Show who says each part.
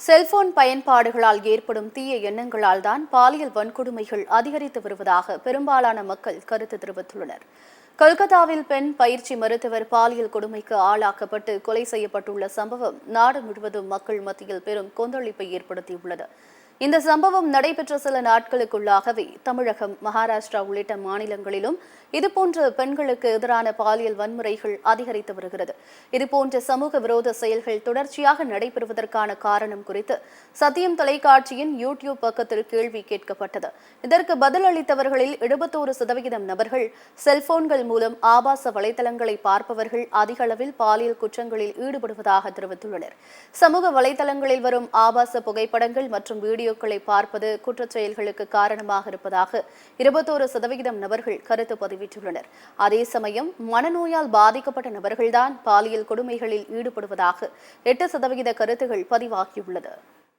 Speaker 1: Cellphone பயன்பாடுகளால் ஏற்படும் தீய எண்ணங்களால் தான் பாலியல் வன்கொடுமைகள் அதிகரித்து வருவதாக பெரும்பாலான மக்கள் கருத்து தெரிவித்துள்ளனர். கொல்கத்தாவில் பெண் பயிற்சி மருத்துவர் பாலியல் கொடுமைக்கு ஆளாக்கப்பட்டு கொலை செய்யப்பட்டுள்ள சம்பவம் நாடு முழுவதும் மக்கள் மத்தியில் பெரும் கொந்தளிப்பை ஏற்படுத்தியுள்ளது. இந்த சம்பவம் நடைபெற்ற சில நாட்களுக்குள்ளாகவே தமிழகம், மகாராஷ்டிரா உள்ளிட்ட மாநிலங்களிலும் இதுபோன்ற பெண்களுக்கு எதிரான பாலியல் வன்முறைகள் அதிகரித்து வருகிறது. இதுபோன்ற சமூக விரோத செயல்கள் தொடர்ச்சியாக நடைபெறுவதற்கான காரணம் குறித்து சத்தியம் தொலைக்காட்சியின் யூடியூப் பக்கத்தில் கேள்வி கேட்கப்பட்டது. இதற்கு பதிலளித்தவர்களில் 71% நபர்கள் செல்போன்கள் மூலம் ஆபாச வலைதளங்களை பார்ப்பவர்கள் அதிக அளவில் பாலியல் குற்றங்களில் ஈடுபடுவதாக தெரிவித்துள்ளனர். சமூக வலைதளங்களில் வரும் ஆபாச புகைப்படங்கள் மற்றும் வீடியோக்களை பார்ப்பது குற்றச் செயல்களுக்கு காரணமாக இருப்பதாக 21% நபர்கள் கருத்து பதிவிட்டுள்ளனர். அதே சமயம் மனநோயால் பாதிக்கப்பட்ட நபர்கள்தான் பாலியல் கொடுமைகளில் ஈடுபடுவதாக 8% கருத்துகள் பதிவாகியுள்ளது.